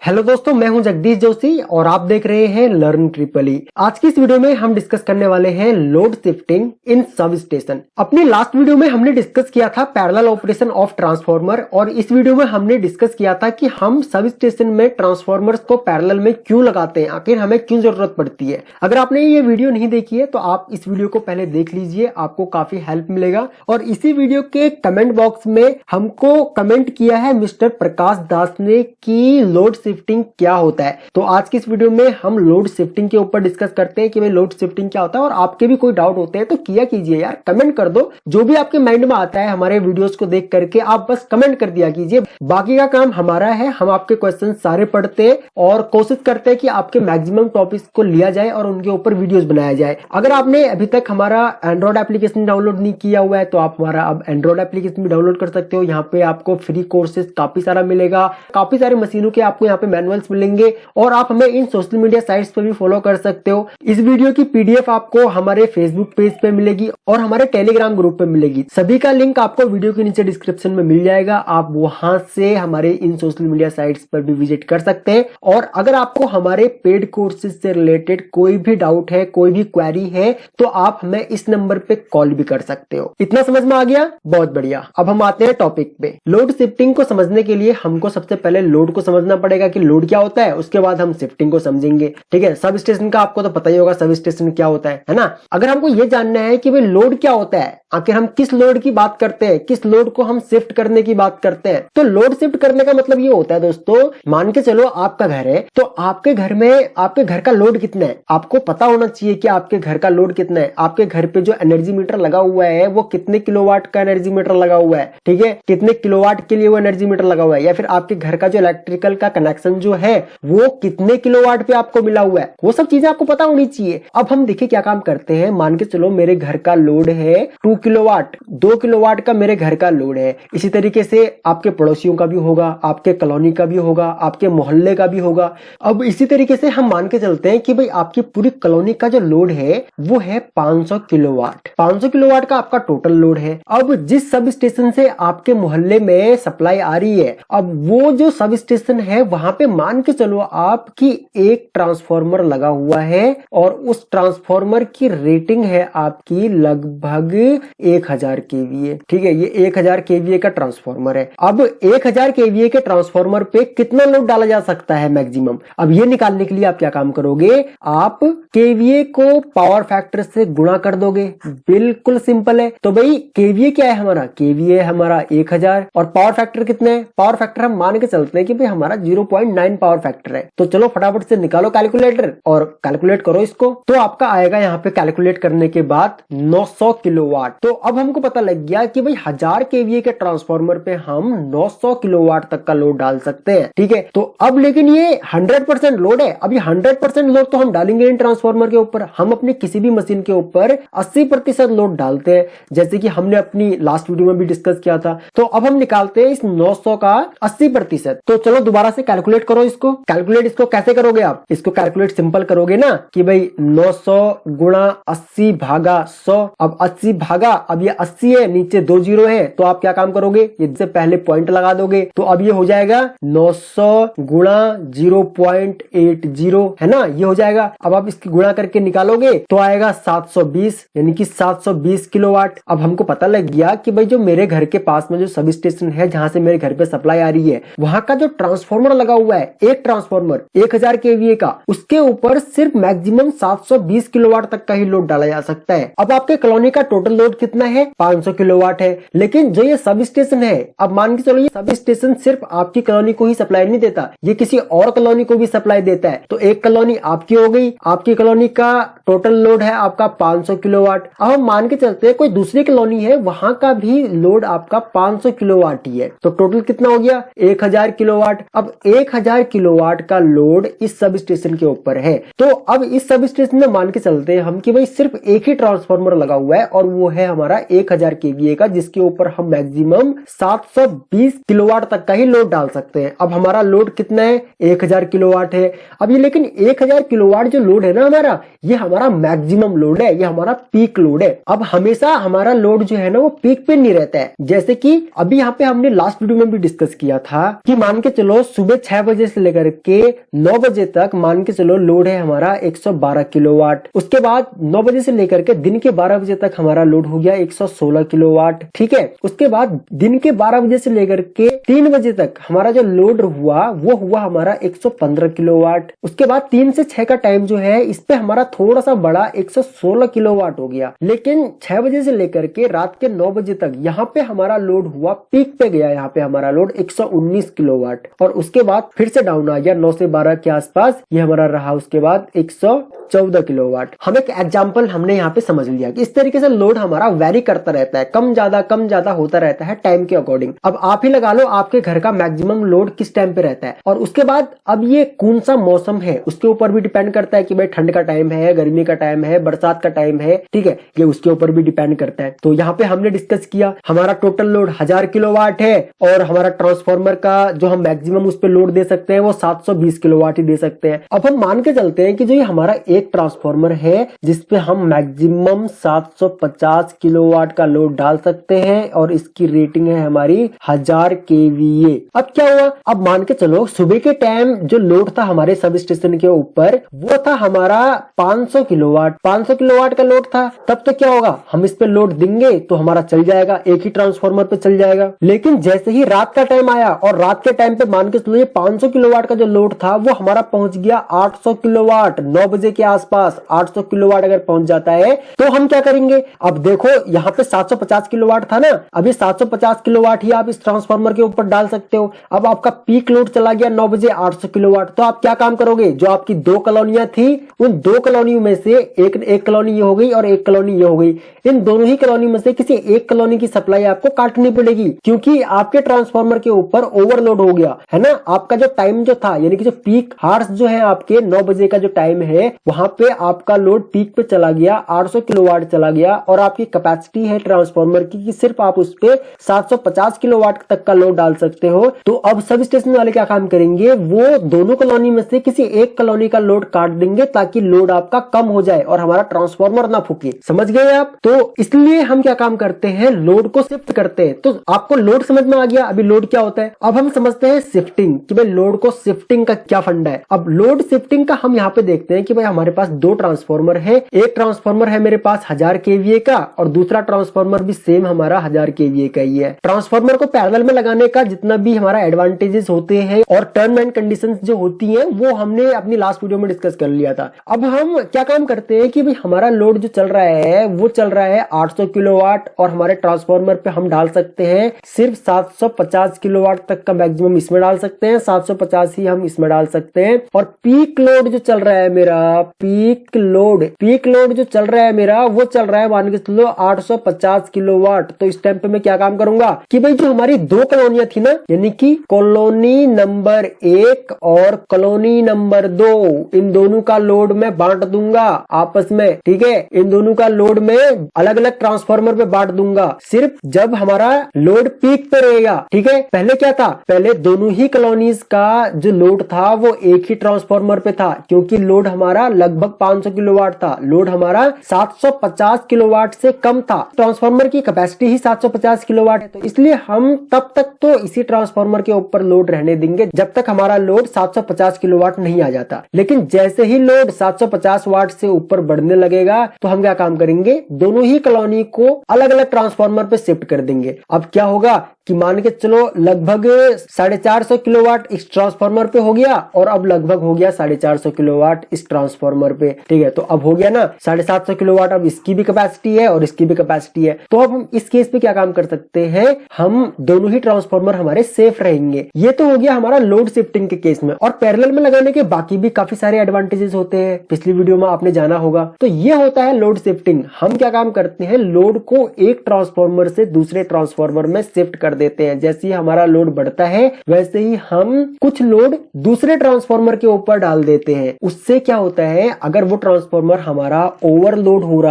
Hello दोस्तों, मैं हूं जगदीश जोशी और आप देख रहे हैं लर्न ट्रिपल ई। आज की इस वीडियो में हम डिस्कस करने वाले हैं load shifting in sub station. अपनी लास्ट वीडियो में हमने डिस्कस किया था पैरेलल ऑपरेशन ऑफ ट्रांसफार्मर और इस वीडियो में हमने डिस्कस किया था कि हम सब स्टेशन में ट्रांसफार्मर्स को पैरेलल में क्यों लगाते हैं, आखिर हमें क्यों जरूरत पड़ती है। अगर आपने ये वीडियो नहीं देखी है तो आप इस वीडियो को पहले देख लीजिए, आपको काफी हेल्प मिलेगा। और इसी वीडियो के कमेंट बॉक्स में हमको कमेंट किया है मिस्टर प्रकाश दास ने कि लोड शिफ्टिंग क्या होता है। तो आज की इस वीडियो में हम लोड शिफ्टिंग के ऊपर डिस्कस करते हैं कि भाई लोड शिफ्टिंग क्या होता है। और आपके भी कोई डाउट होते हैं तो किया कीजिए यार, कमेंट कर दो, जो भी आपके माइंड में आता है हमारे वीडियोस को देख करके आप बस कमेंट कर दिया कीजिए। बाकी का काम हमारा है, हम आपके क्वेश्चन सारे पढ़ते हैं और कोशिश करते हैं कि आपके मैक्सिमम टॉपिक्स को लिया जाए और उनके ऊपर वीडियोस बनाया जाए। अगर आपने अभी तक हमारा एंड्रॉइड एप्लीकेशन डाउनलोड नहीं किया हुआ है तो आप हमारा अब एंड्रॉइड एप्लीकेशन भी डाउनलोड कर सकते हो। यहाँ पे आपको फ्री कोर्सेज काफी सारा मिलेगा, काफी सारे मशीनों के आपको यहाँ पे मैनुअल्स मिलेंगे और आप हमें इन सोशल मीडिया साइट्स पर भी फॉलो कर सकते हो। इस वीडियो की पीडीएफ आपको हमारे फेसबुक पेज पे मिलेगी और हमारे टेलीग्राम ग्रुप पे मिलेगी। सभी का लिंक आपको वीडियो के नीचे डिस्क्रिप्शन में मिल जाएगा, आप वहां से हमारे इन सोशल मीडिया साइट्स पर भी विजिट कर सकते हैं। और अगर आपको हमारे पेड कोर्सेज से रिलेटेड कोई भी डाउट है, कोई भी क्वेरी है तो आप हमें इस नंबर पे कॉल भी कर सकते हो। इतना समझ में आ गया? बहुत बढ़िया। अब हम आते हैं टॉपिक पे। लोड शिफ्टिंग को समझने के लिए हमको सबसे पहले लोड को समझना पड़ेगा कि लोड क्या होता है, उसके बाद हम शिफ्टिंग को समझेंगे। ठीक है, सब स्टेशन का आपको तो पता ही होगा सब स्टेशन क्या होता है ना। अगर हमको ये जानना है कि भाई लोड क्या होता है, आखिर हम किस लोड की बात करते हैं, किस लोड को हम शिफ्ट करने की बात करते हैं, तो लोड शिफ्ट करने का मतलब ये होता है दोस्तों, मान के चलो आपका घर है तो आपके घर में आपके घर का लोड कितना है आपको पता होना चाहिए कि आपके घर का लोड कितना है। आपके घर पे जो एनर्जी मीटर लगा हुआ है वो कितने किलोवाट का एनर्जी मीटर लगा हुआ है, ठीक है, कितने किलोवाट के लिए वो एनर्जी मीटर लगा हुआ है, या फिर आपके घर का जो इलेक्ट्रिकल का कनेक्शन जो है वो कितने किलोवाट पे आपको मिला हुआ है, वो सब चीजें आपको पता होनी चाहिए। अब हम देखिए क्या काम करते हैं। मान के चलो मेरे घर का लोड है 2 किलोवाट, 2 किलोवाट का मेरे घर का लोड है। इसी तरीके से आपके पड़ोसियों का भी होगा, आपके कॉलोनी का भी होगा, आपके मोहल्ले का भी होगा। अब इसी तरीके से हम मान के चलते हैं कि भाई आपकी पूरी कॉलोनी का जो लोड है वो है 500 किलोवाट। 500 किलोवाट का आपका टोटल लोड है। अब जिस सब स्टेशन से आपके मोहल्ले में सप्लाई आ रही है, अब वो जो सब स्टेशन है वहां पे मान के चलो आपकी एक ट्रांसफार्मर लगा हुआ है और उस ट्रांसफार्मर की रेटिंग है आपकी लगभग 1000 केवीए। ठीक है, ये 1000 केवीए का ट्रांसफार्मर है। अब 1000 केवीए के ट्रांसफार्मर पे कितना लोड डाला जा सकता है मैक्सिमम, अब ये निकालने के लिए आप क्या काम करोगे, आप केवीए को पावर फैक्टर से गुणा कर दोगे। बिल्कुल सिंपल है। तो भाई केवीए क्या है हमारा, केवीए हमारा 1000 और पावर फैक्टर कितने है, पावर फैक्टर हम मान के चलते हैं कि भाई हमारा 0.9 पावर फैक्टर है। तो चलो फटाफट से निकालो कैलकुलेटर और कैलकुलेट करो इसको। तो आपका आएगा यहाँ पे कैलकुलेट करने के बाद 900 किलोवाट। तो अब हमको पता लग गया कि भाई 1000 केवीए के ट्रांसफार्मर पे हम 900 किलोवाट तक का लोड डाल सकते हैं। ठीक है, तो अब लेकिन ये 100% लोड है। अब ये 100% लोड तो हम डालेंगे इन ट्रांसफार्मर के ऊपर, हम अपनी किसी भी मशीन के ऊपर 80% लोड डालते हैं, जैसे कि हमने अपनी लास्ट वीडियो में भी डिस्कस किया था। तो अब हम निकालते हैं इस 900 का 80%। तो चलो दोबारा से कैलकुलेट करो इसको। कैलकुलेट इसको कैसे करोगे आप, इसको कैलकुलेट सिंपल करोगे ना कि भाई 900 गुणा 80 भागा 100। अब 80 भागा, अब ये 80 है, नीचे 2 जीरो है, तो आप क्या काम करोगे, इससे पहले पॉइंट लगा दोगे। तो अब ये हो जाएगा 900 गुणा 0.80 है ना, ये हो जाएगा। अब आप इसकी गुणा करके निकालोगे तो आएगा 720, यानी कि 720 किलोवाट। अब हमको पता लग गया कि भाई जो मेरे घर के पास में जो सब स्टेशन है जहां से मेरे घर पे सप्लाई आ रही है, वहां का जो ट्रांसफार्मर लगा हुआ है, एक ट्रांसफार्मर 1000 केवीए का, उसके ऊपर सिर्फ मैक्सिमम 720 किलोवाट तक का ही लोड डाला जा सकता है। अब आपके कॉलोनी का टोटल लोड कितना है, 500 किलोवाट है। लेकिन जो ये सब स्टेशन है, अब मान के चलो ये सब स्टेशन सिर्फ आपकी कॉलोनी को ही सप्लाई नहीं देता, ये किसी और कॉलोनी को भी सप्लाई देता है। तो एक कॉलोनी आपकी हो गई, आपकी कॉलोनी का टोटल लोड है आपका 500 किलोवाट। अब हम मान के चलते हैं कोई दूसरी कॉलोनी है, वहां का भी लोड आपका 500 किलोवाट ही है। तो टोटल कितना हो गया, 1000 किलोवाट। अब 1000 किलोवाट का लोड इस सब स्टेशन के ऊपर है। तो अब इस सब स्टेशन में मान के चलते हैं हम कि भाई सिर्फ एक ही ट्रांसफार्मर लगा हुआ है और वो है हमारा 1000 केवीए का, जिसके ऊपर हम मैक्सिमम 720 किलोवाट तक का ही लोड डाल सकते हैं। अब हमारा लोड कितना है, 1000 किलोवाट है। अब ये लेकिन 1000 किलोवाट जो लोड है ना हमारा, ये हमारा मैक्सिमम लोड है, ये हमारा पीक लोड है। अब हमेशा हमारा लोड जो है ना वो पीक पे नहीं रहता है। जैसे कि अभी यहाँ पे हमने लास्ट वीडियो में भी डिस्कस किया था कि मान के चलो सुबह 6 बजे से लेकर के 9 बजे तक मान के चलो लोड है हमारा 112 किलोवाट। उसके बाद 9 बजे से लेकर के दिन के 12 बजे तक हमारा लोड हो गया 116 किलोवाट। ठीक है, उसके बाद दिन के 12 बजे से लेकर के 3 बजे तक हमारा जो लोड हुआ वो हुआ हमारा 115 किलोवाट। उसके बाद 3 से 6 का टाइम जो है इस पे हमारा थोड़ा सा बड़ा 116 किलोवाट हो गया। लेकिन 6 बजे से लेकर के रात के 9 बजे तक यहाँ पे हमारा लोड हुआ, पीक पे गया यहाँ पे हमारा लोड 119 किलोवाट। और उसके बाद फिर से डाउन आ गया 9 से 12 के आसपास, ये हमारा रहा उसके बाद 114 किलोवाट। हम एक एग्जांपल हमने यहाँ पे समझ लिया कि इस तरीके से लोड हमारा वेरी करता रहता है, कम ज्यादा होता रहता है टाइम के अकॉर्डिंग। अब आप ही लगा लो आपके घर का मैक्सिमम लोड किस टाइम पे रहता है। और उसके बाद अब ये कौन सा मौसम है उसके ऊपर भी डिपेंड करता है कि भाई ठंड का टाइम है, गर्मी का टाइम है, बरसात का टाइम है। ठीक है, ये उसके ऊपर भी डिपेंड करता है। तो यहाँ पे हमने डिस्कस किया हमारा टोटल लोड 1000 किलोवाट है और हमारा ट्रांसफार्मर का जो हम मैक्सिमम उस पर लोड दे सकते हैं वो 720 किलोवाट ही दे सकते हैं। अब हम मान के चलते हैं कि जो ये हमारा एक ट्रांसफार्मर है जिसपे हम मैक्सिमम 750 किलोवाट का लोड डाल सकते हैं और इसकी रेटिंग है हमारी 1000 kVA। अब क्या हुआ, अब मान के चलो सुबह के टाइम जो लोड था हमारे सब स्टेशन के ऊपर वो था हमारा 500 किलोवाट। 500 किलोवाट का लोड था। तब तो क्या होगा, हम इस पे लोड देंगे तो हमारा चल जाएगा, एक ही ट्रांसफार्मर पे चल जाएगा। लेकिन जैसे ही रात का टाइम आया और रात के टाइम पे मान के चलो ये 500 किलोवाट का जो लोड था वो हमारा पहुंच गया 800 किलोवाट। 9 बजे के आसपास 800 किलोवाट अगर पहुंच जाता है तो हम क्या करेंगे। अब देखो यहाँ पे 750 किलोवाट था ना, अभी 750 किलोवाट ही आप इस ट्रांसफार्मर के ऊपर डाल सकते हो। अब आपका पीक लोड चला गया 9 बजे 800 किलोवाट। तो आप क्या काम करोगे, जो आपकी 2 कॉलोनियां थी उन 2 कॉलोनियों में से एक कॉलोनी ये हो गई और एक कॉलोनी ये हो गई। इन दोनों ही कॉलोनी में से किसी एक कॉलोनी की सप्लाई आपको काटनी पड़ेगी क्योंकि आपके ट्रांसफार्मर के ऊपर ओवरलोड हो गया है ना। आपका जो टाइम जो था यानी कि जो पीक हार्स जो है आपके 9 बजे का जो टाइम है वहां पे आपका लोड पीक पे चला गया, 800 किलोवाट चला गया और आपकी कैपेसिटी है ट्रांसफार्मर की कि सिर्फ आप उस पे 750 किलोवाट तक का लोड डाल सकते हो। तो अब सब स्टेशन वाले क्या काम करेंगे, वो दोनों कॉलोनी में से किसी एक कॉलोनी का लोड काट देंगे ताकि लोड आपका कम हो जाए और हमारा ट्रांसफार्मर ना फूके। समझ गए आप। तो इसलिए हम क्या काम करते हैं, लोड को शिफ्ट करते हैं। तो आपको लोड समझ में आ गया। अभी लोड क्या होता है, अब हम समझते हैं शिफ्टिंग कि भाई लोड को शिफ्टिंग का क्या फंडा है। अब लोड शिफ्टिंग का हम यहाँ पे देखते हैं कि भाई हमारे पास 2 ट्रांसफार्मर है। एक ट्रांसफार्मर है मेरे पास 1000 kVA का और दूसरा ट्रांसफार्मर भी सेम हमारा 1000 kVA का ही है। ट्रांसफार्मर को पैरेलल में लगाने का जितना भी हमारा एडवांटेजेस होते हैं और टर्म एंड कंडीशंस जो होती हैं वो हमने अपनी लास्ट वीडियो में डिस्कस कर लिया था। अब हम क्या काम करते हैं कि भाई हमारा लोड जो चल रहा है वो चल रहा है 800 किलोवाट और हमारे ट्रांसफार्मर पे हम डाल सकते हैं सिर्फ 750 किलोवाट तक का मैक्सिमम इसमें डाल सकते हैं, 750 ही हम इसमें डाल सकते हैं। और पीक लोड जो चल रहा है मेरा, पीक लोड जो चल रहा है मेरा वो चल रहा है मान के चलो 850 किलोवाट। तो इस टाइम पे मैं क्या काम करूंगा कि भाई जो हमारी 2 कॉलोनियां थी ना यानी कि कॉलोनी नंबर 1 और कॉलोनी नंबर 2 इन दोनों का लोड मैं बांट दूंगा आपस में। ठीक है, इन दोनों का लोड मैं अलग अलग ट्रांसफार्मर पे बांट दूंगा सिर्फ जब हमारा लोड पीक पे रहेगा। ठीक है, पहले क्या था, पहले दोनों ही कॉलोनीज का जो लोड था वो एक ही ट्रांसफार्मर पे था क्योंकि लोड हमारा लगभग 500 किलोवाट था। लोड हमारा 750 किलोवाट से कम था। ट्रांसफार्मर की कैपेसिटी ही 750 किलोवाट है तो इसलिए हम तब तक तो इसी ट्रांसफार्मर के ऊपर लोड रहने देंगे जब तक हमारा लोड 750 किलोवाट नहीं आ जाता। लेकिन जैसे ही लोड 750 वाट से ऊपर बढ़ने लगेगा तो हम क्या काम करेंगे, दोनों ही कॉलोनी को अलग अलग ट्रांसफार्मर पे शिफ्ट कर देंगे। अब क्या होगा कि मान के चलो लगभग 450 किलोवाट इस ट्रांसफार्मर पे हो गया और अब लगभग हो गया 450 किलोवाट इस ट्रांसफार्मर पे। ठीक है, तो अब हो गया ना 750 किलोवाट। अब इसकी भी कैपेसिटी है और इसकी भी कैपेसिटी है। तो अब हम इस केस पे क्या काम कर सकते हैं, हम दोनों ही ट्रांसफार्मर हमारे सेफ रहेंगे। ये तो हो गया हमारा लोड शिफ्टिंग के केस में। और पैरेलल में लगाने के बाकी भी काफी सारे एडवांटेजेस होते हैं, पिछली वीडियो में आपने जाना होगा। तो ये होता है लोड शिफ्टिंग। हम क्या काम करते हैं, लोड को एक ट्रांसफार्मर से दूसरे ट्रांसफार्मर में शिफ्ट कर देते हैं। जैसे ही हमारा लोड बढ़ता है वैसे ही हम कुछ लोड दूसरे ट्रांसफार्मर के ऊपर डाल देते हैं। उससे क्या होता है, अगर वो ट्रांसफार्मर हमारा ओवरलोड हो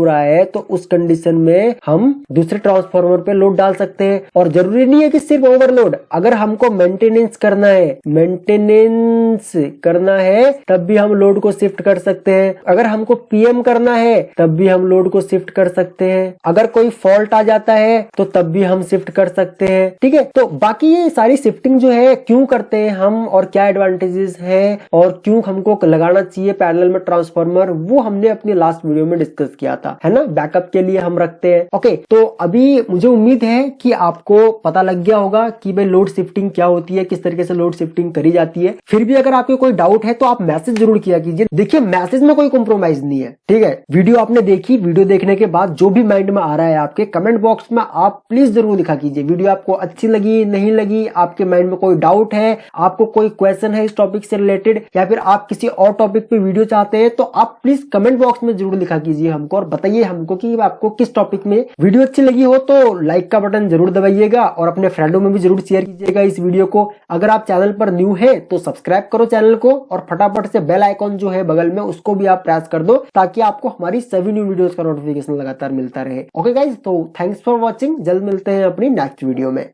रहा है तो उस कंडीशन में हम दूसरे ट्रांसफार्मर पे लोड डाल सकते हैं। और जरूरी नहीं है कि सिर्फ ओवरलोड, अगर हमको मेंटेनेंस करना है तब भी हम लोड को शिफ्ट कर सकते हैं। अगर हमको पीएम करना है तब भी हम लोड को शिफ्ट कर सकते हैं। अगर कोई फॉल्ट आ जाता है तो तब भी भी हम शिफ्ट कर सकते हैं। ठीक है, तो बाकी ये सारी शिफ्टिंग जो है क्यों करते हैं हम और क्या एडवांटेजेस है और क्यों हमको लगाना चाहिए पैरेलल में ट्रांसफार्मर, वो हमने अपनी लास्ट वीडियो में डिस्कस किया था, है ना। बैकअप के लिए हम रखते हैं। ओके, तो अभी मुझे उम्मीद है कि आपको पता लग गया होगा कि भाई लोड शिफ्टिंग क्या होती है, किस तरीके से लोड शिफ्टिंग करी जाती है। फिर भी अगर आपके कोई डाउट है तो आप मैसेज जरूर किया कीजिए। देखिए, मैसेज में कोई कॉम्प्रोमाइज नहीं है, ठीक है। वीडियो आपने देखी, वीडियो देखने के बाद जो भी माइंड में आ रहा है आपके, कमेंट बॉक्स में आप प्लीज जरूर लिखा कीजिए। वीडियो आपको अच्छी लगी, नहीं लगी, आपके माइंड में कोई डाउट है, आपको कोई क्वेश्चन है इस टॉपिक से रिलेटेड, या फिर आप किसी और टॉपिक पे वीडियो चाहते हैं, तो आप प्लीज कमेंट बॉक्स में जरूर लिखा कीजिए हमको और बताइए हमको कि आपको किस टॉपिक में वीडियो अच्छी लगी हो। तो लाइक का बटन जरूर दबाइएगा और अपने फ्रेंडों में भी जरूर शेयर कीजिएगा इस वीडियो को। अगर आप चैनल पर न्यू है तो सब्सक्राइब करो चैनल को और फटाफट से बेल आइकॉन जो है बगल में उसको भी आप प्रेस कर दो ताकि आपको हमारी सभी न्यू वीडियोस का नोटिफिकेशन लगातार मिलता रहे। ओके गाइज, तो थैंक्स फॉर वॉचिंग। जल्द मिलते हैं अपनी नेक्स्ट वीडियो में।